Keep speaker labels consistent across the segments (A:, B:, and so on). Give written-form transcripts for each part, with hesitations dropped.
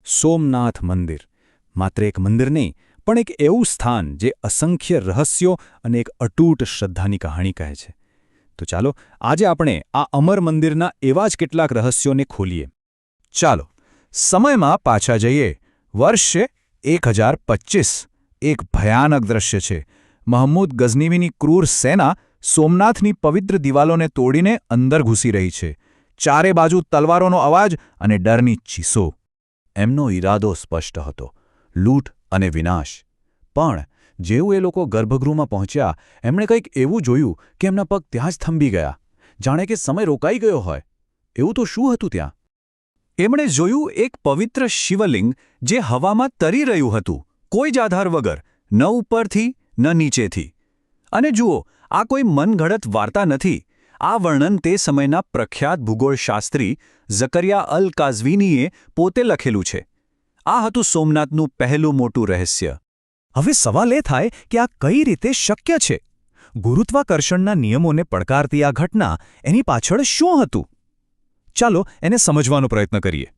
A: સોમનાથ મંદિર માત્ર એક મંદિર નહીં, પણ એક એવું સ્થાન જે અસંખ્ય રહસ્યો અને એક અતૂટ શ્રદ્ધાની કહાણી કહે છે. તો ચાલો આજે આપણે આ અમર મંદિરના એવા જ કેટલાક રહસ્યોને ખોલીએ. ચાલો સમયમાં પાછા જઈએ. વર્ષ છે 1025. એક ભયાનક દ્રશ્ય છે. મહમૂદ ગઝનવીની ક્રૂર સેના સોમનાથની પવિત્ર દિવાલોને તોડીને અંદર ઘૂસી રહી છે. ચારે બાજુ તલવારોનો અવાજ અને ડરની ચીસો. એમનો ઈરાદો સ્પષ્ટ હતો: લૂંટ અને વિનાશ. પણ જેવું એ લોકો ગર્ભગૃહમાં પહોંચ્યા, એમણે કંઈક એવું જોયું કે એમના પગ ત્યાં જ થંભી ગયા, જાણે કે સમય રોકાઈ ગયો હોય. એવું તો શું હતું ત્યાં? એમણે જોયું એક પવિત્ર શિવલિંગ જે હવામાં તરી રહ્યું હતું, કોઈ જ આધાર વગર, ન ઉપરથી ન નીચેથી. અને જુઓ, આ કોઈ મનઘડત વાર્તા નથી. આ વર્ણન તે સમયના પ્રખ્યાત ભૂગોળશાસ્ત્રી ઝકરિયા અલ કાઝવીનીએ પોતે લખેલું છે. આ હતું સોમનાથનું પહેલું મોટું રહસ્ય. હવે સવાલ એ થાય કે આ કઈ રીતે શક્ય છે? ગુરુત્વાકર્ષણના નિયમોને પડકારતી આ ઘટના, એની પાછળ શું હતું? ચાલો એને સમજવાનો પ્રયત્ન કરીએ.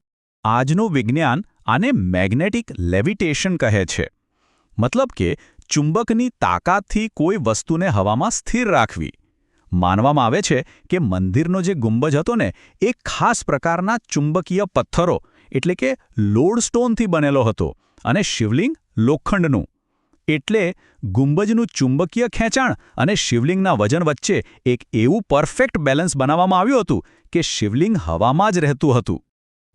A: આજનું વિજ્ઞાન આને મેગ્નેટિક લેવિટેશન કહે છે. મતલબ કે ચુંબકની તાકાતથી કોઈ વસ્તુને હવામાં સ્થિર રાખવી. માનવામાં આવે છે કે મંદિરનો જે ગુંબજ હતો ને, એ ખાસ પ્રકારના ચુંબકીય પથ્થરો એટલે કે લોડસ્ટોનથી બનેલો હતો, અને શિવલિંગ લોખંડનું. એટલે ગુંબજનું ચુંબકીય ખેંચાણ અને શિવલિંગના વજન વચ્ચે એક એવું પરફેક્ટ બેલેન્સ બનાવવામાં આવ્યું હતું કે શિવલિંગ હવામાં જ રહેતું હતું.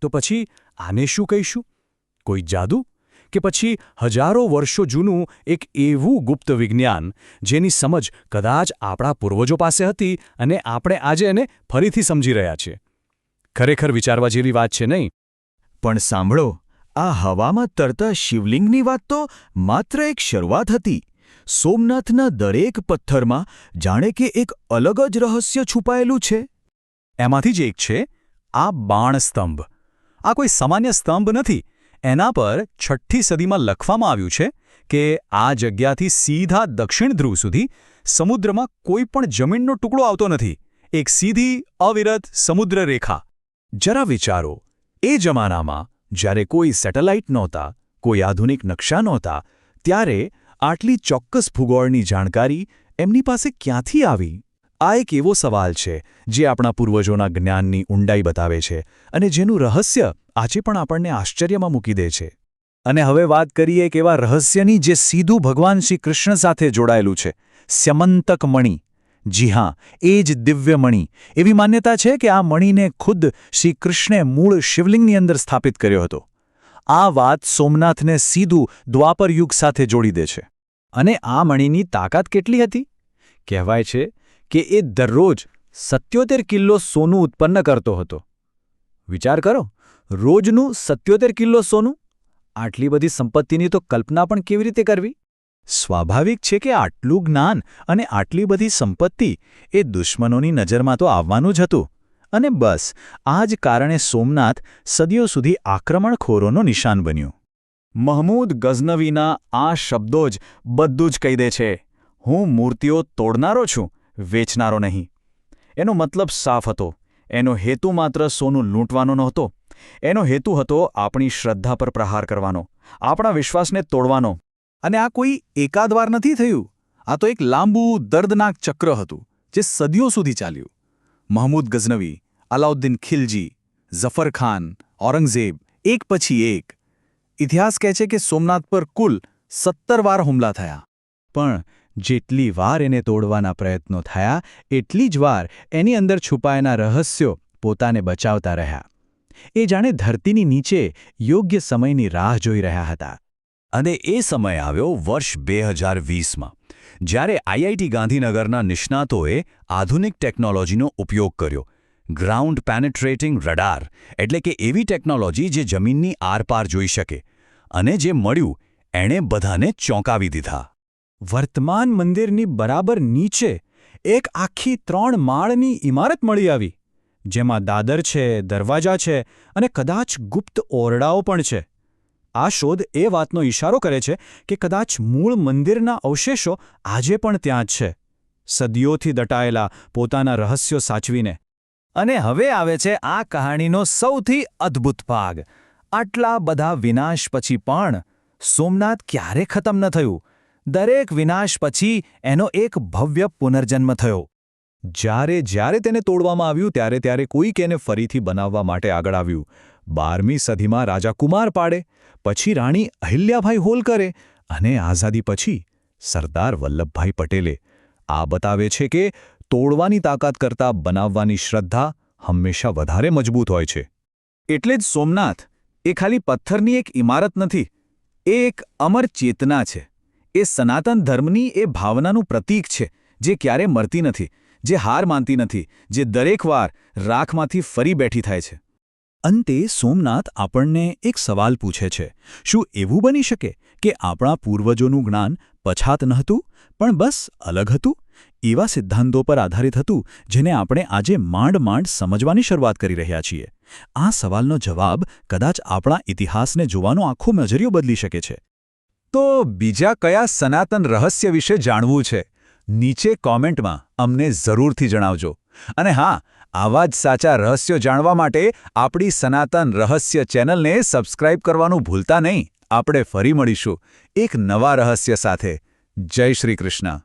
A: તો પછી આને શું કહીશું? કોઈ જાદુ? કે પછી હજારો વર્ષો જૂનું એક એવું ગુપ્ત વિજ્ઞાન જેની સમજ કદાચ આપણા પૂર્વજો પાસે હતી અને આપણે આજે એને ફરીથી સમજી રહ્યા છીએ? ખરેખર વિચારવા જેવી વાત છે, નહીં? પણ સાંભળો, આ હવામાં તરતા શિવલિંગની વાત તો માત્ર એક શરૂઆત હતી. સોમનાથના દરેક પથ્થરમાં જાણે કે એક અલગ જ રહસ્ય છુપાયેલું છે. એમાંથી જ એક છે આ બાણસ્તંભ. આ કોઈ સામાન્ય સ્તંભ નથી. એના પર 6ઠ્ઠી સદીમાં લખવામાં આવ્યું છે કે આ જગ્યાથી સીધા દક્ષિણ ધ્રુવ સુધી સમુદ્રમાં કોઈ પણ જમીનનો ટુકડો આવતો નથી. એક સીધી અવિરત સમુદ્ર રેખા. જરા વિચારો, એ જમાનામાં જ્યારે કોઈ સેટેલાઇટ નહોતા, કોઈ આધુનિક નકશા નહોતા, ત્યારે આટલી ચોક્કસ ભૂગોળની જાણકારી એમની પાસે ક્યાંથી આવી? આ એક એવો સવાલ છે જે આપણા પૂર્વજોના જ્ઞાનની ઊંડાઈ બતાવે છે અને જેનું રહસ્ય આજે પણ આપણને આશ્ચર્યમાં મૂકી દે છે. અને હવે વાત કરીએ એક એવા રહસ્યની જે સીધું ભગવાન શ્રી કૃષ્ણ સાથે જોડાયેલું છે: સ્યમંતક મણિ. જી હા, એ જ દિવ્ય મણિ. એવી માન્યતા છે કે આ મણિને ખુદ શ્રી કૃષ્ણે મૂળ શિવલિંગની અંદર સ્થાપિત કર્યો હતો. આ વાત સોમનાથને સીધું દ્વાપર યુગ સાથે જોડી દે છે. અને આ મણિની તાકાત કેટલી હતી? કહેવાય છે કે એ દરરોજ 77 કિલો સોનું ઉત્પન્ન કરતો હતો. વિચાર કરો, રોજનું 77 કિલો સોનું! આટલી બધી સંપત્તિની તો કલ્પના પણ કેવી રીતે કરવી? સ્વાભાવિક છે કે આટલું જ્ઞાન અને આટલી બધી સંપત્તિ એ દુશ્મનોની નજરમાં તો આવવાનું જ હતું. અને બસ આ જ કારણે સોમનાથ સદીઓ સુધી આક્રમણખોરોનો નિશાન બન્યું. મહમૂદ ગઝનવીના આ શબ્દો જ બધું જ કહી દે છે: હું મૂર્તિઓ તોડનારો છું, વેચનારો નહીં. એનો મતલબ સાફ હતો. એનો હેતુ માત્ર સોનું લૂંટવાનો નહોતો. એનો હેતુ હતો આપણી શ્રદ્ધા પર પ્રહાર કરવાનો, આપણા વિશ્વાસને તોડવાનો. અને આ કોઈ એકાદ વાર નથી થયું. આ તો એક લાંબુ, દર્દનાક ચક્ર હતું જે સદીઓ સુધી ચાલ્યું. મહમૂદ ગઝનવી, અલાઉદ્દીન ખિલજી, ઝફર ખાન, ઔરંગઝેબ, એક પછી એક. ઇતિહાસ કહે છે કે સોમનાથ પર કુલ 17 વાર હુમલા થયા. પણ જેટલી વાર એને તોડવાના પ્રયત્નો થયા, એટલી જ વાર એની અંદર છુપાયેલા રહસ્યો પોતાને બચાવતા રહ્યા. એ જાણે ધરતીની નીચે યોગ્ય સમયની રાહ જોઈ રહ્યા હતા. અને એ સમય આવ્યો વર્ષ 2020માં, જ્યારે આઈઆઈટી ગાંધીનગરના નિષ્ણાતોએ આધુનિક ટેકનોલોજીનો ઉપયોગ કર્યો. ગ્રાઉન્ડ પેનેટ્રેટિંગ રડાર, એટલે કે એવી ટેકનોલોજી જે જમીનની આરપાર જોઈ શકે. અને જે મળ્યું એણે બધાને ચોંકાવી દીધા. વર્તમાન મંદિરની બરાબર નીચે એક આખી 3 માળની ઇમારત મળી આવી, જેમાં દાદર છે, દરવાજા છે અને કદાચ ગુપ્ત ઓરડાઓ પણ છે. આ શોધ એ વાતનો ઇશારો કરે છે કે કદાચ મૂળ મંદિરના અવશેષો આજે પણ ત્યાં જ છે, સદીઓથી દટાયેલા, પોતાના રહસ્યો સાચવીને. અને હવે આવે છે આ કહાણીનો સૌથી અદ્ભુત ભાગ. આટલા બધા વિનાશ પછી પણ સોમનાથ ક્યારે ખતમ ન થયું. દરેક વિનાશ પછી એનો એક ભવ્ય પુનર્જન્મ થયો. જ્યારે જ્યારે તેને તોડવામાં આવ્યું ત્યારે કોઈક એને ફરીથી બનાવવા માટે આગળ આવ્યું. 12મી સદીમાં રાજા કુમારપાળે, પછી રાણી અહિલ્યાભાઈ હોલકરે અને આઝાદી પછી સરદાર વલ્લભભાઈ પટેલે. આ બતાવે છે કે તોડવાની તાકાત કરતાં બનાવવાની શ્રદ્ધા હંમેશા વધારે મજબૂત હોય છે. એટલે જ સોમનાથ એ ખાલી પથ્થરની એક ઇમારત નથી, એ એક અમર ચેતના છે. એ સનાતન ધર્મની એ ભાવનાનું પ્રતીક છે જે ક્યારે મરતી નથી, જે હાર માનતી નથી, જે દરેક વાર રાખમાંથી ફરી બેઠી થાય છે. અંતે સોમનાથ આપણને એક સવાલ પૂછે છે, શું એવું બની શકે કે આપણા પૂર્વજોનું જ્ઞાન પછાત નહોતું, પણ બસ અલગ હતું, એવા સિદ્ધાંતો પર આધારિત હતું જેને આપણે આજે માંડ સમજવાની શરૂઆત કરી રહ્યા છીએ? આ સવાલનો જવાબ કદાચ આપણા ઇતિહાસને જોવાનો આખો નજરિયો બદલી શકે છે. તો બીજા કયા સનાતન રહસ્ય વિશે જાણવું છે? નીચે કોમેન્ટમાં અમને જરૂરથી જણાવજો. અને હા, આવા જ સાચા રહસ્યો જાણવા માટે આપણી સનાતન રહસ્ય ચેનલને સબસ્ક્રાઇબ કરવાનું ભૂલતા નહીં. આપણે ફરી મળીશું એક નવા રહસ્ય સાથે. જય શ્રી કૃષ્ણ.